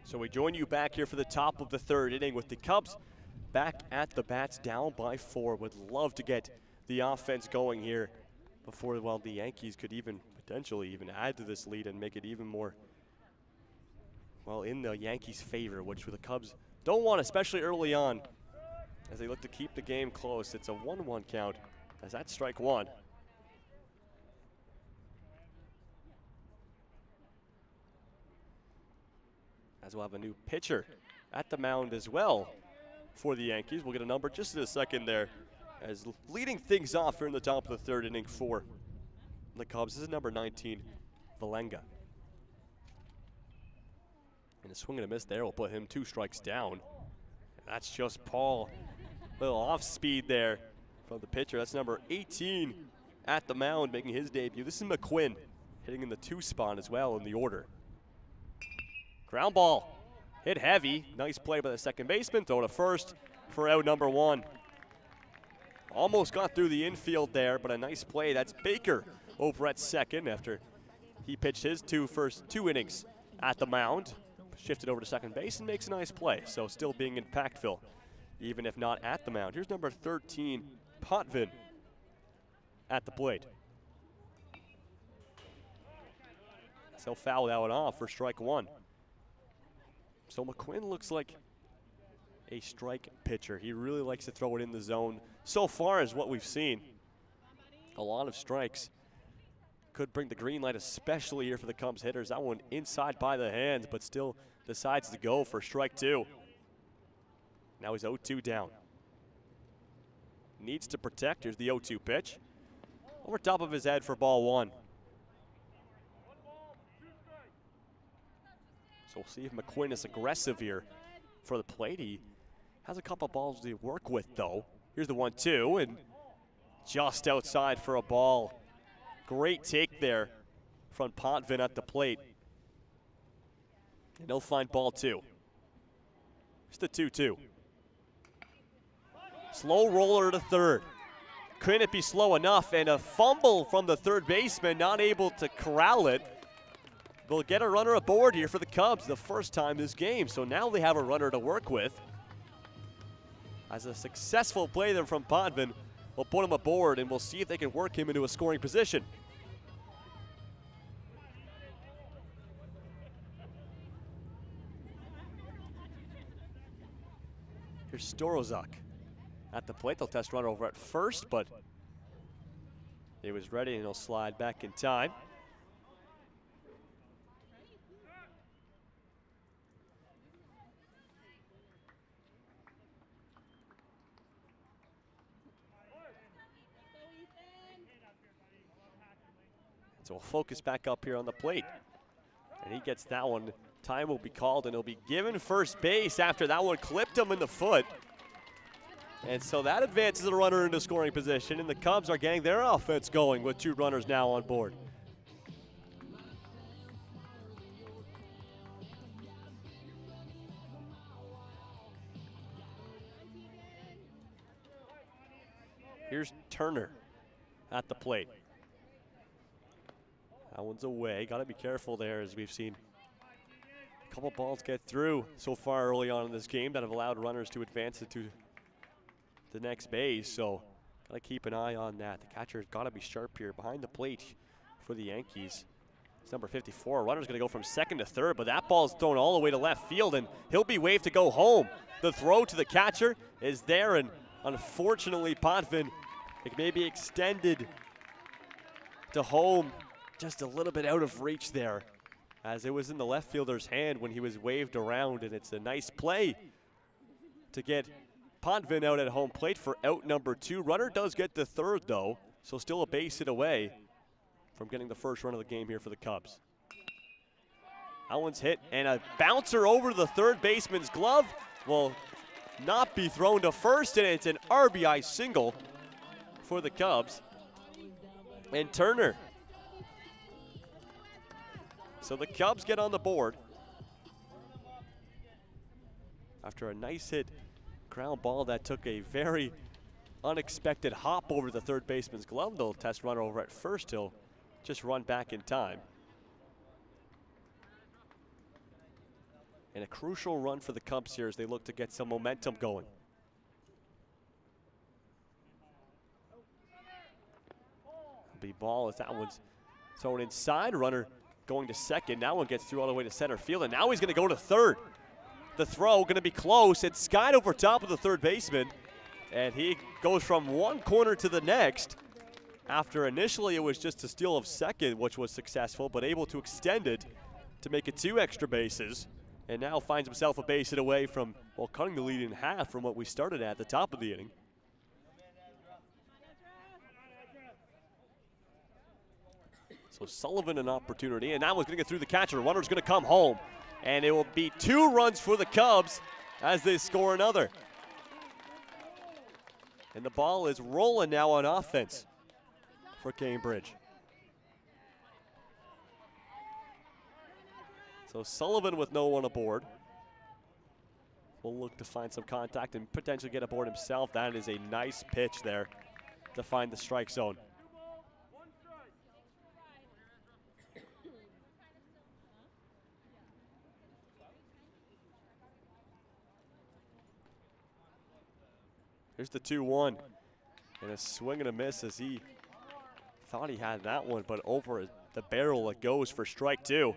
So we join you back here for the top of the third inning with the Cubs back at the bats, down by 4. Would love to get the offense going here before, well, the Yankees could even potentially even add to this lead and make it even more, well, in the Yankees' favor, which the Cubs don't want, especially early on, as they look to keep the game close. It's a 1-1 count, as that's strike one. As we'll have a new pitcher at the mound as well for the Yankees. We'll get a number just in a second there, as leading things off here in the top of the third inning for the Cubs. This is number 19, Valenga. And a swing and a miss there will put him 2 strikes down. And that's just Paul. A little off speed there from the pitcher. That's number 18 at the mound, making his debut. This is McQuinn hitting in the 2 spot as well in the order. Ground ball, hit heavy. Nice play by the second baseman. Throw to first for out number 1. Almost got through the infield there, but a nice play. That's Baker over at second after he pitched his first 2 innings at the mound. Shifted over to second base and makes a nice play. So still being impactful, even if not at the mound. Here's number 13, Potvin at the plate. So foul that one off for strike 1. So McQuinn looks like a strike pitcher. He really likes to throw it in the zone. So far as what we've seen, a lot of strikes. Could bring the green light, especially here for the Cubs hitters. That one inside by the hands, but still decides to go for strike 2. Now he's 0-2 down. Needs to protect. Here's the 0-2 pitch. Over top of his head for ball 1. So we'll see if McQuinn is aggressive here for the plate. He has a couple balls to work with, though. Here's the 1-2, and just outside for a ball. Great take there from Potvin at the plate. And he'll find ball 2. It's the 2-2. Slow roller to third. Couldn't it be slow enough? And a fumble from the third baseman, not able to corral it. They'll get a runner aboard here for the Cubs the first time this game. So now they have a runner to work with. As a successful play there from Potvin, we'll put him aboard and we'll see if they can work him into a scoring position. Here's Storozak at the plate. They'll test runner over at first, but he was ready and he'll slide back in time. So we'll focus back up here on the plate. And he gets that one. Time will be called and he'll be given first base after that one clipped him in the foot. And so that advances the runner into scoring position, and the Cubs are getting their offense going with 2 runners now on board. Here's Turner at the plate. That one's away. Got to be careful there, as we've seen a couple balls get through so far early on in this game that have allowed runners to advance it to the next base. So got to keep an eye on that. The catcher's got to be sharp here behind the plate for the Yankees. It's number 54. Runner's going to go from second to third, but that ball's thrown all the way to left field, and he'll be waved to go home. The throw to the catcher is there, and unfortunately, Potvin, it may be extended to home. Just a little bit out of reach there, as it was in the left fielder's hand when he was waved around, and it's a nice play to get Potvin out at home plate for out number 2. Runner does get the third, though, so still a base hit away from getting the first run of the game here for the Cubs. That one's hit, and a bouncer over the third baseman's glove will not be thrown to first, and it's an RBI single for the Cubs. And Turner. So the Cubs get on the board after a nice hit ground ball that took a very unexpected hop over the third baseman's glove. They'll test runner over at first. He'll just run back in time. and a crucial run for the Cubs here as they look to get some momentum going. The ball as that one's thrown inside. Runner going to second. Now one gets through all the way to center field, and now he's going to go to third. The throw going to be close. It's skied over top of the third baseman, and he goes from one corner to the next. After initially it was just a steal of second, which was successful, but able to extend it to make it 2 extra bases, and now finds himself a base hit away from, well, cutting the lead in half from what we started at the top of the inning. So Sullivan an opportunity, and that one's going to get through the catcher. Runner's going to come home, and it will be 2 runs for the Cubs as they score another. And the ball is rolling now on offense for Cambridge. So Sullivan with no one aboard will look to find some contact and potentially get aboard himself. That is a nice pitch there to find the strike zone. Here's the 2-1, and a swing and a miss as he thought he had that one, but over the barrel it goes for strike 2.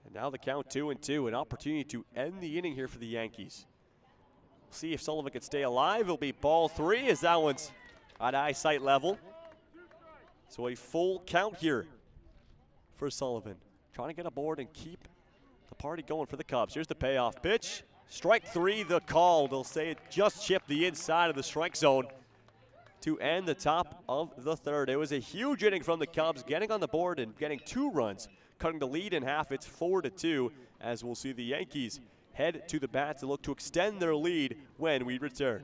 And now the count 2-2, an opportunity to end the inning here for the Yankees. We'll see if Sullivan can stay alive. It'll be ball 3 as that one's at eyesight level. So a full count here for Sullivan, trying to get aboard and keep the party going for the Cubs. Here's the payoff pitch. Strike 3, the call. They'll say it just chipped the inside of the strike zone to end the top of the third. It was a huge inning from the Cubs, getting on the board and getting 2 runs, cutting the lead in half. It's 4-2, as we'll see the Yankees head to the bat to look to extend their lead when we return.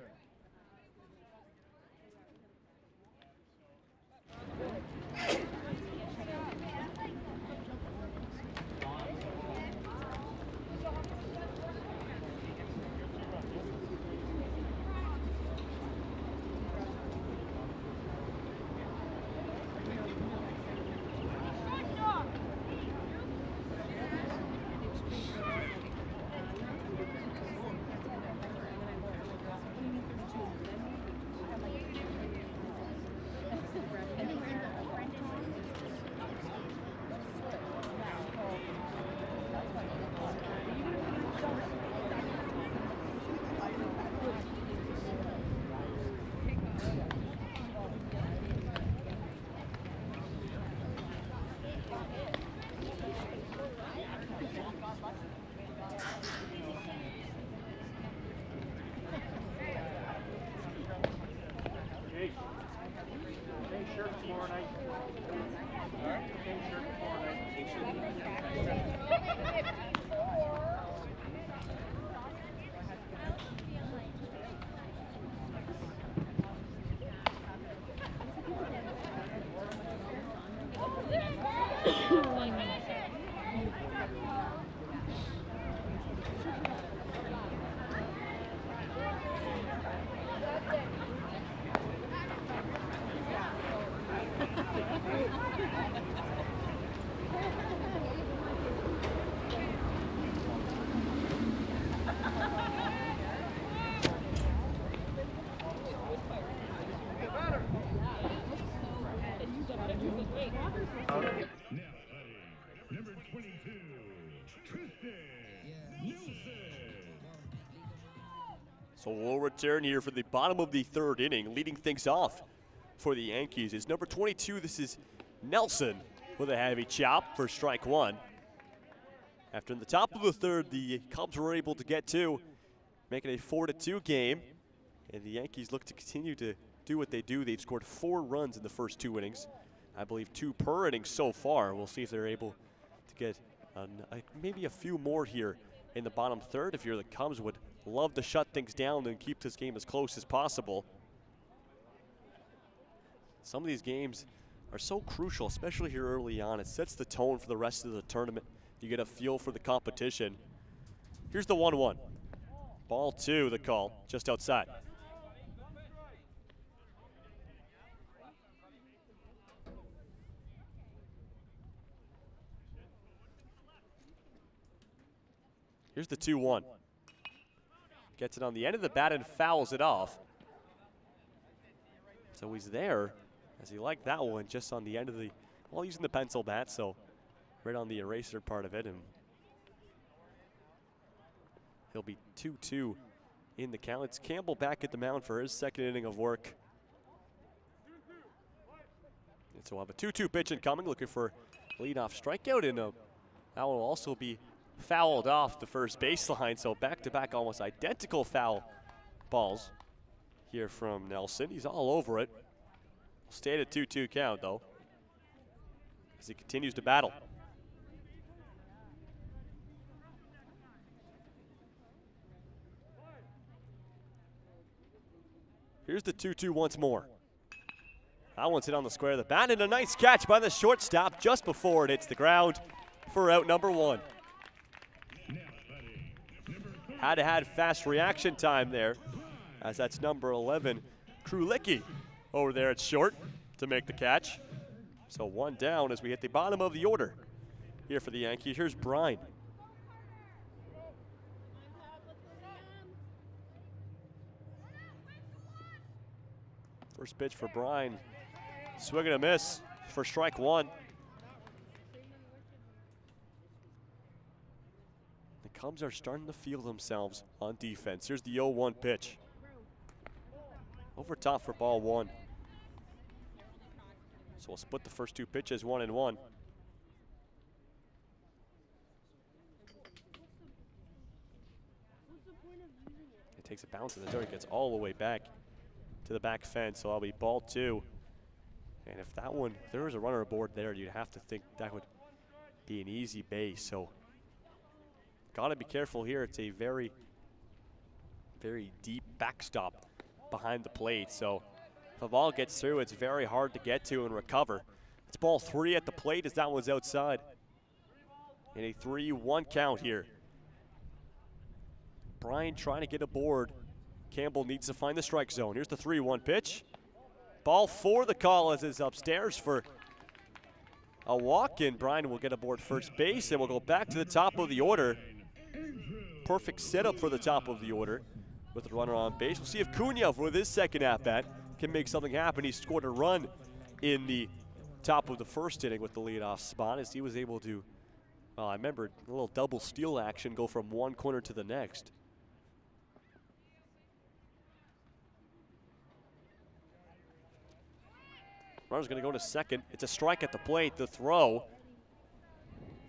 So we'll return here for the bottom of the third inning. Leading things off for the Yankees is number 22. This is Nelson with a heavy chop for strike 1. After in the top of the third, the Cubs were able to get 2, making a 4-2 game. And the Yankees look to continue to do what they do. They've scored 4 runs in the first 2 innings. I believe 2 per inning so far. We'll see if they're able to get maybe a few more here in the bottom third. If you're the Cubs, would love to shut things down and keep this game as close as possible. Some of these games are so crucial, especially here early on. It sets the tone for the rest of the tournament. You get a feel for the competition. Here's the 1-1. Ball 2, the call, just outside. Here's the 2-1. Gets it on the end of the bat and fouls it off. So he's there, as he liked that one, just on the end of the, well, using the pencil bat, so right on the eraser part of it, and he'll be 2-2 in the count. It's Campbell back at the mound for his second inning of work. And so we'll have a 2-2 pitch incoming, looking for a leadoff strikeout, and that will also be fouled off the first baseline. So back-to-back almost identical foul balls here from Nelson. He's all over it. Stayed at 2-2 count though, as he continues to battle. Here's the 2-2 once more. That one's hit on the square of the bat, and a nice catch by the shortstop just before it hits the ground for out number 1. Had to have fast reaction time there, as that's number 11, Krulicki, over there at short to make the catch. So 1 down as we hit the bottom of the order here for the Yankees. Here's Brine. First pitch for Brine. Swing and a miss for strike 1. The Cubs are starting to feel themselves on defense. Here's the 0-1 pitch. Over top for ball 1. So we'll split the first 2 pitches 1-1. It takes a bounce in the dirt, gets all the way back to the back fence, so I'll be ball 2. And if that one, if there was a runner aboard there, you'd have to think that would be an easy base. So gotta be careful here. It's a very, very deep backstop behind the plate. So if the ball gets through, it's very hard to get to and recover. It's ball 3 at the plate as that one's outside. And a 3-1 count here. Brine trying to get aboard. Campbell needs to find the strike zone. Here's the 3-1 pitch. Ball 4, the call as it's upstairs for a walk, and Brine will get aboard first base, and we'll go back to the top of the order. Perfect setup for the top of the order with the runner on base. We'll see if Cunha, with his second at-bat, can make something happen. He scored a run in the top of the first inning with the leadoff spot, as he was able to, well, I remember a little double steal action, go from one corner to the next. Runner's going to go to second. It's a strike at the plate. The throw,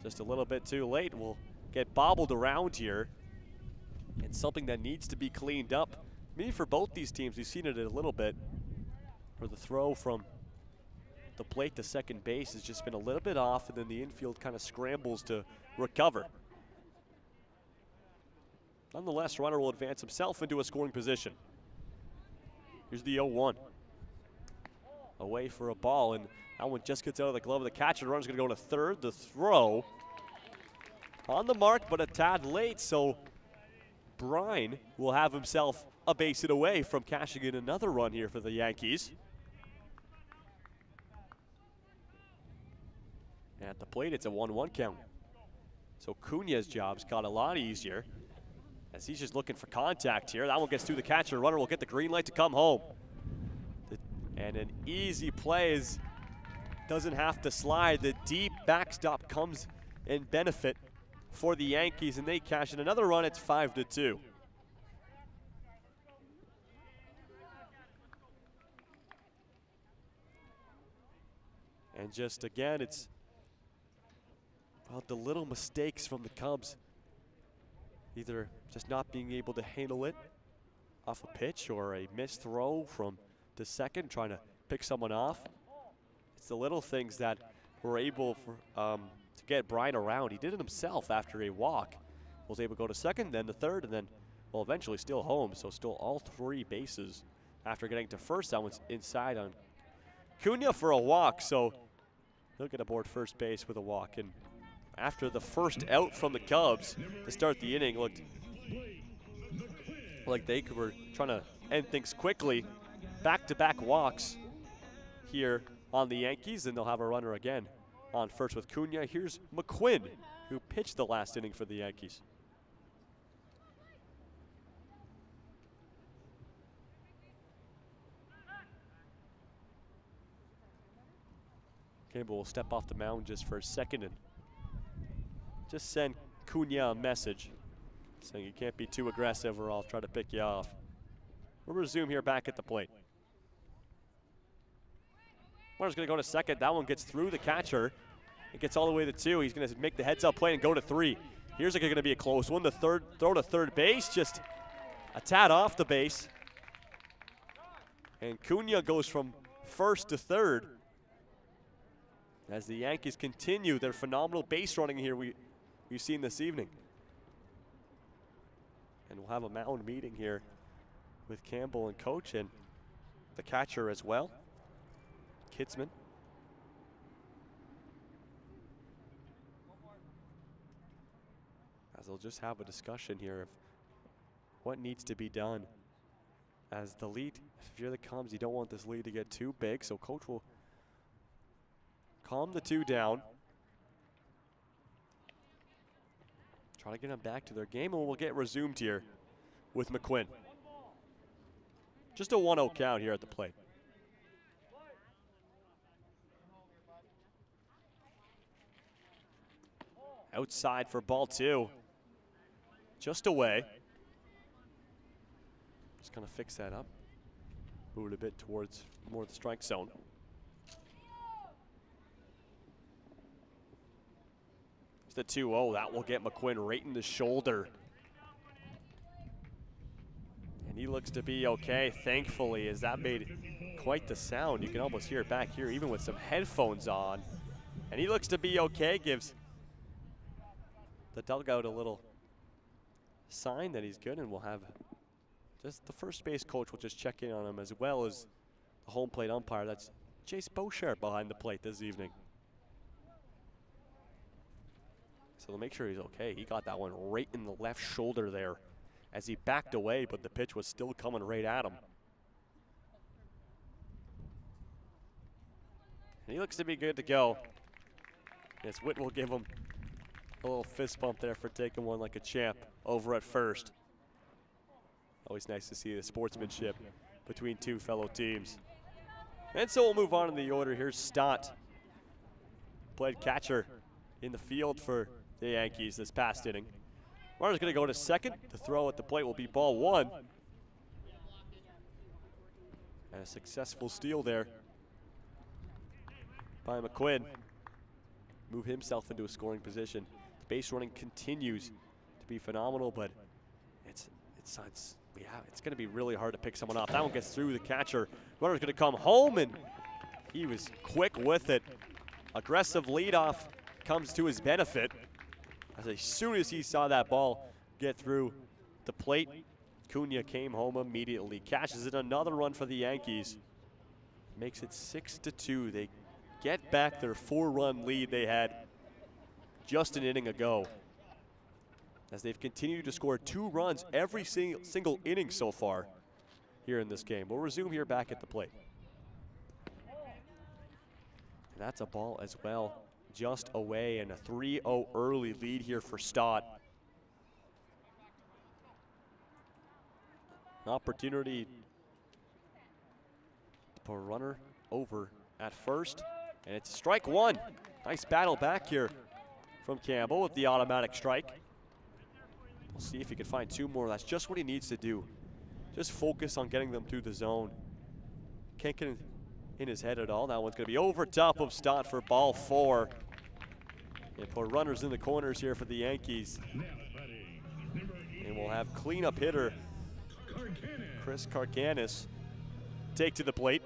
just a little bit too late, will get bobbled around here. It's something that needs to be cleaned up. Maybe for both these teams, we've seen it a little bit, where the throw from the plate to second base has just been a little bit off, and then the infield kind of scrambles to recover. Nonetheless, runner will advance himself into a scoring position. Here's the 0-1. Away for a ball, and that one just gets out of the glove of the catcher. The runner's going to go to third. The throw on the mark, but a tad late, so Brine will have himself a base hit away from cashing in another run here for the Yankees. At the plate, it's a 1-1 count. So Cunha's job's got a lot easier, as he's just looking for contact here. That one gets through the catcher. Runner will get the green light to come home. And an easy play is, doesn't have to slide. The deep backstop comes in benefit for the Yankees, and they cash in another run. It's 5-2. And just again, it's about the little mistakes from the Cubs, either just not being able to handle it off a pitch or a missed throw from to second, trying to pick someone off. It's the little things that were able to get Brine around. He did it himself after a walk. Was able to go to second, then to third, and then, well, eventually still home. So still all 3 bases after getting to first. That one's inside on Cunha for a walk, so he'll get aboard first base with a walk. And after the first out from the Cubs to start the inning, looked like they were trying to end things quickly. Back-to-back walks here on the Yankees, and they'll have a runner again on first with Cunha. Here's McQuinn, who pitched the last inning for the Yankees. Campbell will step off the mound just for a second and just send Cunha a message saying you can't be too aggressive or I'll try to pick you off. We'll resume here back at the plate. Runner's gonna go to second. That one gets through the catcher. It gets all the way to 2. He's gonna make the heads up play and go to 3. Here's gonna be a close one. The throw to third base, just a tad off the base. And Cunha goes from first to third as the Yankees continue their phenomenal base running here we've seen this evening. And we'll have a mound meeting here with Campbell and coach and the catcher as well, Kidsman. As they'll just have a discussion here of what needs to be done. As the lead, if you're the Cubs, you don't want this lead to get too big, so coach will calm the 2 down. Try to get them back to their game, and we'll get resumed here with McQuinn. Just a 1-0 count here at the plate. Outside for ball 2. Just away. Just gonna fix that up. Move it a bit towards more the strike zone. It's the 2-0. That will get McQuinn right in the shoulder. And he looks to be okay, thankfully, as that made quite the sound. You can almost hear it back here, even with some headphones on. And he looks to be okay, gives the dugout a little sign that he's good, and we'll have just the first base coach will just check in on him, as well as the home plate umpire. That's Jace Beauchart behind the plate this evening. So they'll make sure he's okay. He got that one right in the left shoulder there as he backed away, but the pitch was still coming right at him. And he looks to be good to go. Yes, Witt will give him a little fist bump there for taking one like a champ over at first. Always nice to see the sportsmanship between 2 fellow teams. And so we'll move on in the order. Here's Stott. Played catcher in the field for the Yankees this past inning. Runner's gonna go to second. The throw at the plate will be ball 1. And a successful steal there by McQuinn. Move himself into a scoring position. The base running continues to be phenomenal, but it's going to be really hard to pick someone off. That one gets through the catcher. Runner's going to come home, and he was quick with it. Aggressive leadoff comes to his benefit. As soon as he saw that ball get through the plate, Cunha came home immediately. Cashes in another run for the Yankees. Makes it 6-2. They get back their 4-run lead they had just an inning ago, as they've continued to score 2 runs every single inning so far here in this game. We'll resume here back at the plate. And that's a ball as well, just away, and a 3-0 early lead here for Stott. An opportunity to put a runner over at first, and it's strike 1. Nice battle back here from Campbell with the automatic strike. We'll see if he can find 2 more. That's just what he needs to do. Just focus on getting them through the zone. Can't get in his head at all. That one's going to be over top of Stott for ball 4. And put runners in the corners here for the Yankees. And we'll have cleanup hitter Chris Karkanis take to the plate.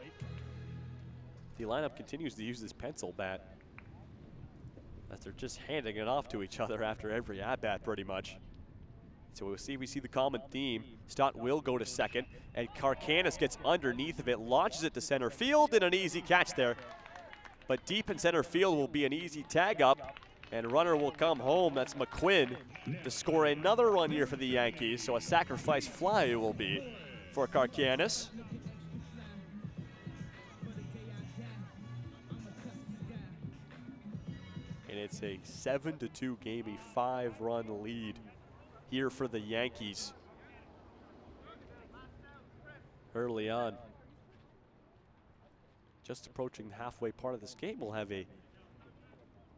The lineup continues to use this pencil bat, as they're just handing it off to each other after every at-bat pretty much. So we see the common theme. Stott will go to second, and Karkanis gets underneath of it, launches it to center field, and an easy catch there. But deep in center field will be an easy tag up, and runner will come home. That's McQuinn to score another run here for the Yankees. So a sacrifice fly it will be for Karkanis. And it's a 7-2 game, a 5-run lead here for the Yankees early on. just approaching the halfway part of this game, we'll have a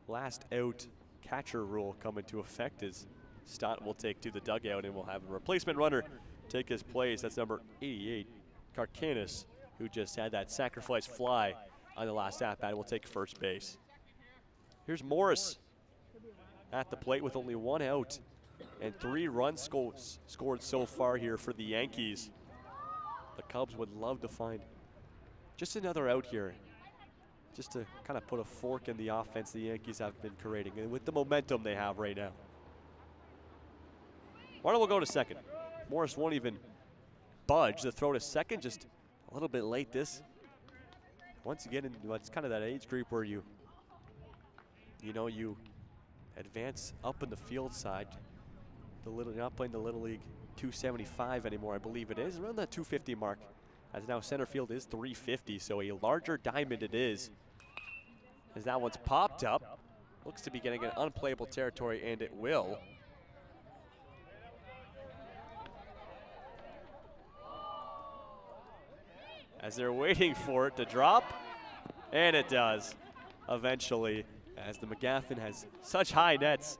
last out catcher rule come into effect as Stott will take to the dugout, and we'll have a replacement runner take his place. That's number 88, Karkanis, who just had that sacrifice fly on the last at-bat, will take first base. Here's Morris at the plate with only 1 out and 3 runs scored so far here for the Yankees. The Cubs would love to find just another out here, just to kind of put a fork in the offense the Yankees have been creating, and with the momentum they have right now. Martin will go to second. Morris won't even budge. The throw to second just a little bit late. This, once you get into, it's kind of that age group where you advance up in the field side. You're not playing the Little League 275 anymore, I believe it is, around that 250 mark, as now center field is 350, so a larger diamond it is. As that one's popped up, looks to be getting an unplayable territory, and it will. As they're waiting for it to drop, and it does eventually, as the McGaffin has such high nets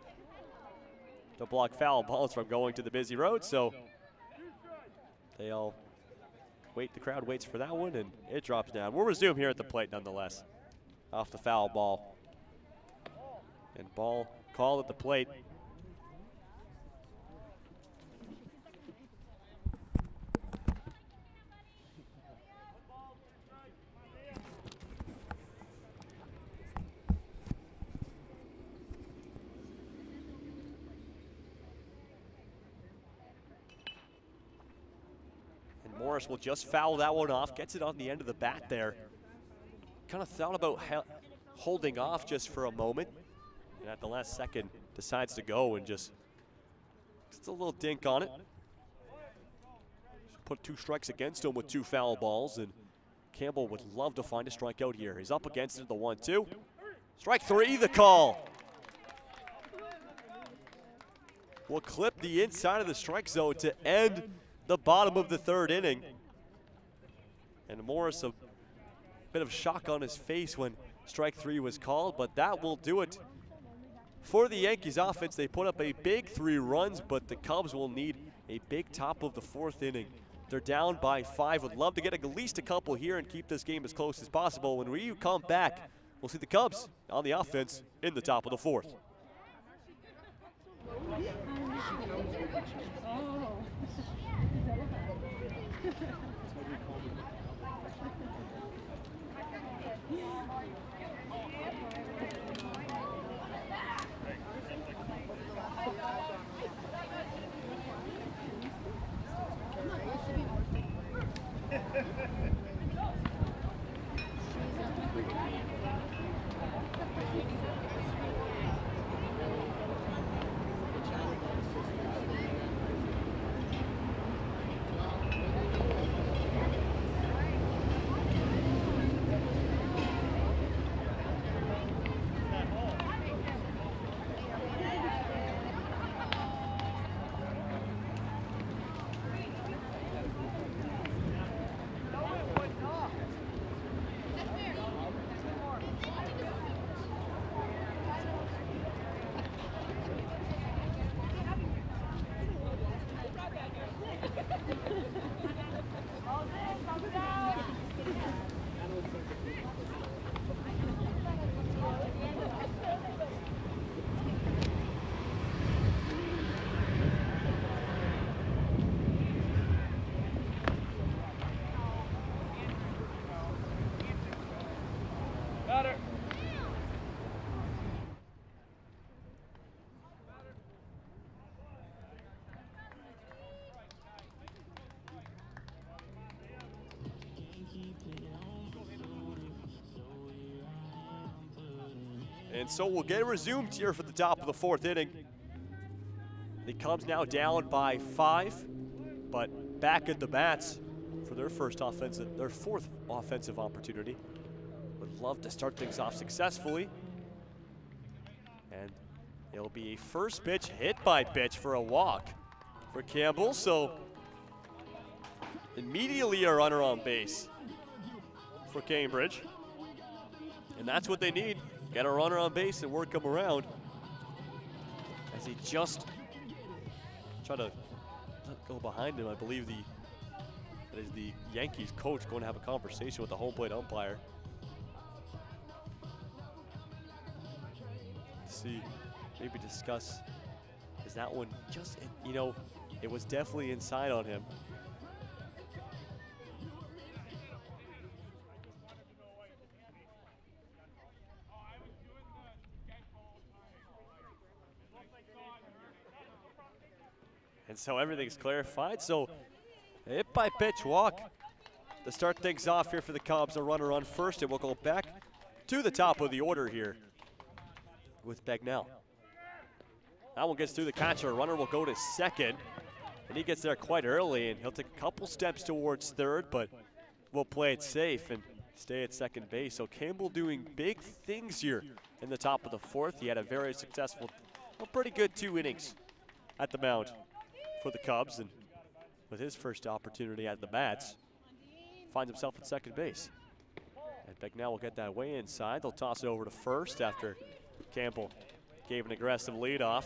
to block foul balls from going to the busy road, so they all wait. The crowd waits for that one, and it drops down. We'll resume here at the plate nonetheless, off the foul ball. And ball called at the plate. Morris will just foul that one off, gets it on the end of the bat there. Kind of thought about holding off just for a moment, and at the last second decides to go and just a little dink on it. Put 2 strikes against him with 2 foul balls, and Campbell would love to find a strikeout here. He's up against it, the 1-2. Strike 3, the call. Will clip the inside of the strike zone to end the bottom of the 3rd inning. And Morris, a bit of shock on his face when strike 3 was called, but that will do it for the Yankees offense. They put up a big 3 runs, but the Cubs will need a big top of the 4th inning. They're down by 5. Would love to get at least a couple here and keep this game as close as possible. When we come back, we'll see the Cubs on the offense in the top of the 4th. And so we'll get resumed here for the top of the 4th inning. The Cubs now down by 5, but back at the bats for their 4th offensive opportunity. Would love to start things off successfully. And it'll be a first pitch hit by pitch for a walk for Campbell. So immediately a runner on base for Cambridge. And that's what they need. Get a runner on base and work him around. As he just tried to go behind him. I believe that is the Yankees coach going to have a conversation with the home plate umpire. See, maybe discuss, is that one just, you know, it was definitely inside on him. And so everything's clarified. So hit by pitch walk to start things off here for the Cubs. A runner on first, and we'll go back to the top of the order here with Bagnell. That one gets through the catcher. A runner will go to second, and he gets there quite early, and he'll take a couple steps towards third, but we'll play it safe and stay at second base. So Campbell doing big things here in the top of the fourth. He had a very successful, well, pretty good 2 innings at the mound for the Cubs, and with his first opportunity at the bats, finds himself at second base. And Bagnell will get that way inside. They'll toss it over to first after Campbell gave an aggressive leadoff.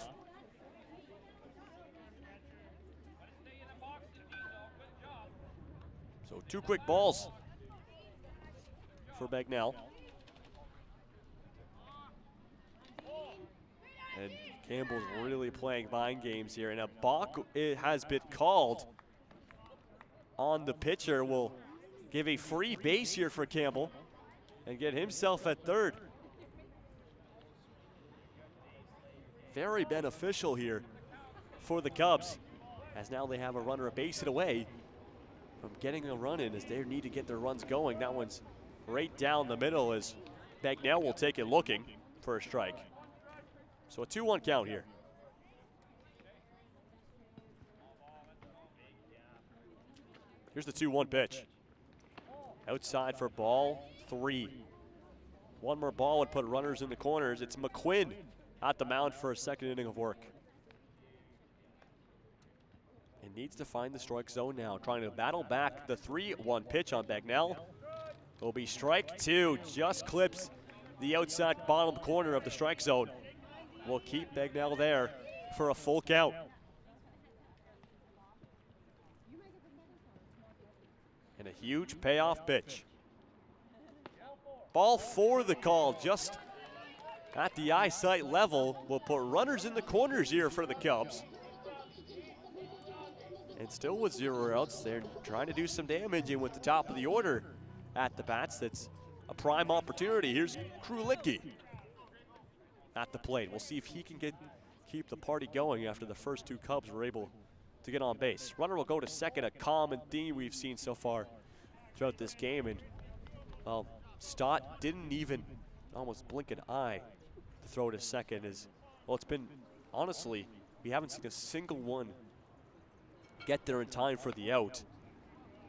So 2 quick balls for Bagnell. And Campbell's really playing mind games here, and a balk has been called on the pitcher. Will give a free base here for Campbell and get himself at third. Very beneficial here for the Cubs, as now they have a runner a base hit away from getting a run in, as they need to get their runs going. That one's right down the middle, as Bagnell will take it looking for a strike. So a 2-1 count here. Here's the 2-1 pitch. Outside for ball 3. One more ball would put runners in the corners. It's McQuinn at the mound for a second inning of work. And needs to find the strike zone now, trying to battle back the 3-1 pitch on Bagnell. Will be strike 2, just clips the outside bottom corner of the strike zone. Will keep Bagnell there for a full count. And a huge payoff pitch. Ball 4 the call, just at the eyesight level. Will put runners in the corners here for the Cubs. And still with 0 outs, they're trying to do some damage, and with the top of the order at the bats, that's a prime opportunity. Here's Krulicki at the plate. We'll see if he can keep the party going after the first 2 Cubs were able to get on base. Runner will go to second, a common theme we've seen so far throughout this game. And, well, Stott didn't even almost blink an eye to throw to second. Well, it's been, honestly, we haven't seen a single one get there in time for the out.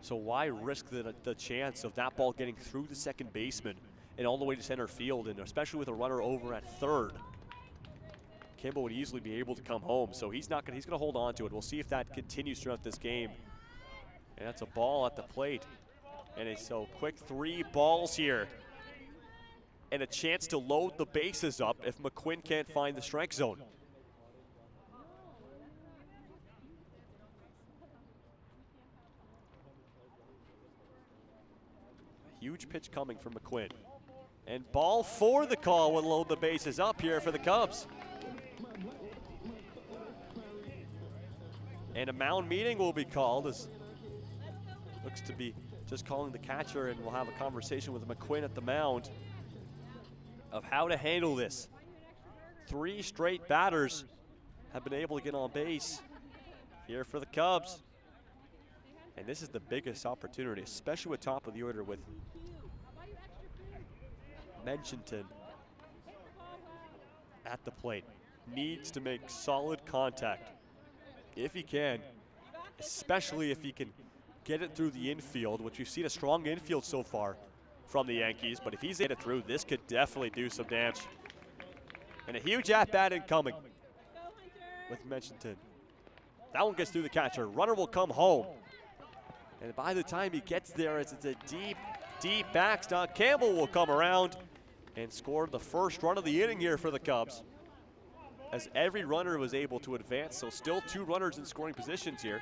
So why risk the chance of that ball getting through the second baseman and all the way to center field, and especially with a runner over at third? Campbell would easily be able to come home, so he's going to hold on to it. We'll see if that continues throughout this game. And that's a ball at the plate. And so quick 3 balls here, and a chance to load the bases up if McQuinn can't find the strike zone. A huge pitch coming from McQuinn. And ball 4 the call will load the bases up here for the Cubs. And a mound meeting will be called, as looks to be just calling the catcher, and we'll have a conversation with McQuinn at the mound of how to handle this. 3 straight batters have been able to get on base here for the Cubs. And this is the biggest opportunity, especially with top of the order with Mentionton at the plate. Needs to make solid contact if he can, especially if he can get it through the infield, which we've seen a strong infield so far from the Yankees. But if he's able to get it through, this could definitely do some damage. And a huge at-bat incoming with Mentionton. That one gets through the catcher. Runner will come home. And by the time he gets there, it's a deep, deep backstop. Campbell will come around and scored the first run of the inning here for the Cubs, as every runner was able to advance. So still 2 runners in scoring positions here.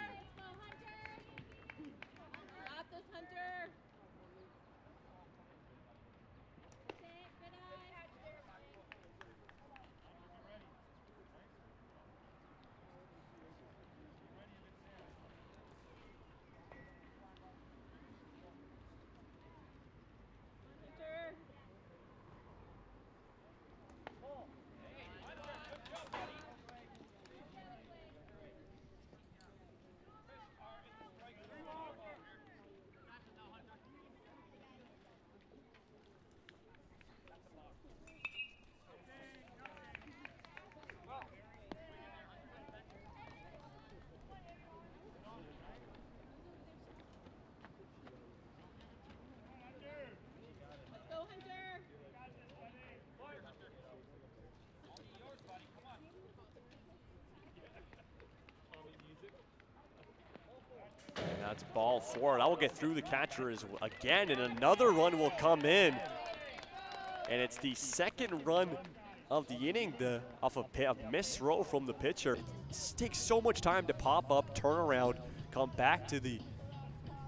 And that's ball 4. That will get through the catcher again, and another run will come in. And it's the second run of the inning off a missed throw from the pitcher. It takes so much time to pop up, turn around, come back to the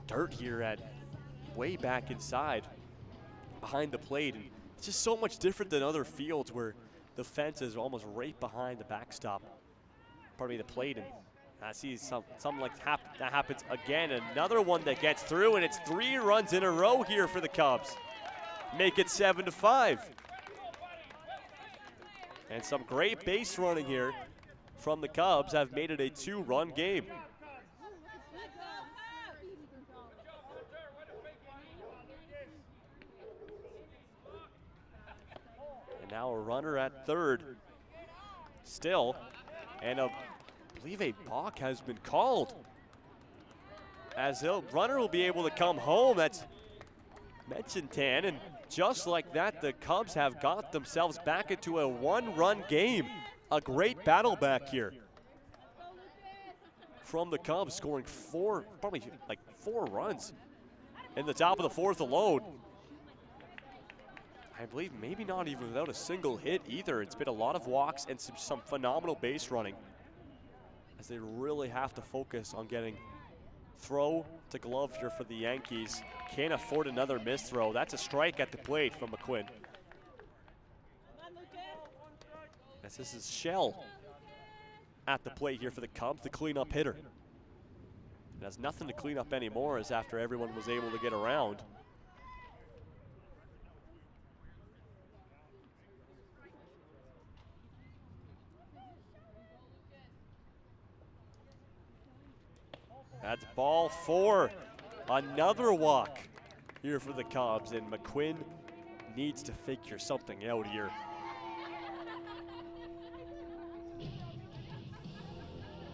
dirt here at way back inside behind the plate. And it's just so much different than other fields where the fence is almost right behind the backstop, pardon me, the plate. And I see something like that happens again. Another one that gets through, and it's 3 runs in a row here for the Cubs. Make it 7-5. And some great base running here from the Cubs have made it a 2-run game. And now a runner at third still, and I believe a balk has been called, as the runner will be able to come home. That's Menchentan, and just like that, the Cubs have got themselves back into a 1-run game. A great battle back here from the Cubs, scoring probably 4 runs in the top of the 4th alone. I believe maybe not even without a single hit either. It's been a lot of walks and some phenomenal base running, as they really have to focus on getting throw to glove here for the Yankees. Can't afford another missed throw. That's a strike at the plate from McQuinn. As this is Shell at the plate here for the Cubs, the cleanup hitter. It has nothing to clean up anymore, as after everyone was able to get around. That's ball 4. Another walk here for the Cubs, and McQuinn needs to figure something out here.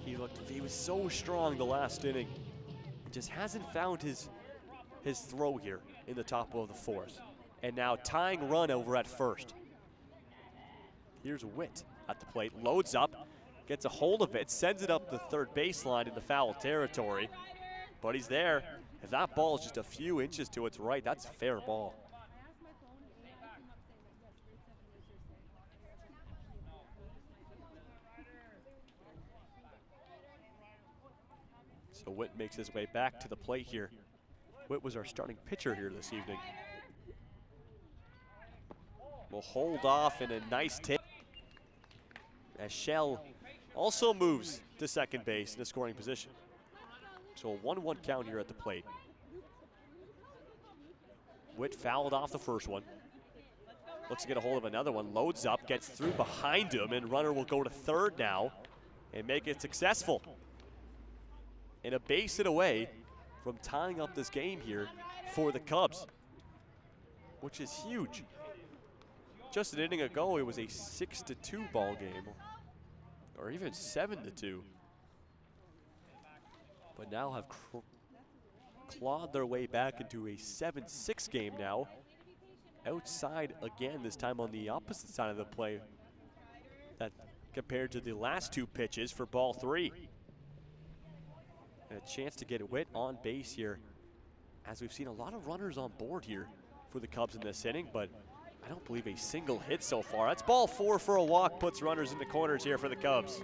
He was so strong the last inning. He just hasn't found his throw here in the top of the 4th. And now tying run over at first. Here's Witt at the plate, loads up, gets a hold of it, sends it up the third baseline into foul territory, but he's there. If that ball is just a few inches to its right, that's a fair ball. So Witt makes his way back to the plate here. Witt was our starting pitcher here this evening. Will hold off in a nice take, as Shell also moves to second base in a scoring position. So a 1-1 count here at the plate. Witt fouled off the first one. Looks to get a hold of another one, loads up, gets through behind him, and runner will go to third now and make it successful. And a base hit away from tying up this game here for the Cubs, which is huge. Just an inning ago, it was a 6-2 ball game, or even 7-2. But now have clawed their way back into a 7-6 game now. Outside again, this time on the opposite side of the play, that compared to the last 2 pitches for ball 3. And a chance to get Witt on base here, as we've seen a lot of runners on board here for the Cubs in this inning, but I don't believe a single hit so far. That's ball 4 for a walk, puts runners in the corners here for the Cubs.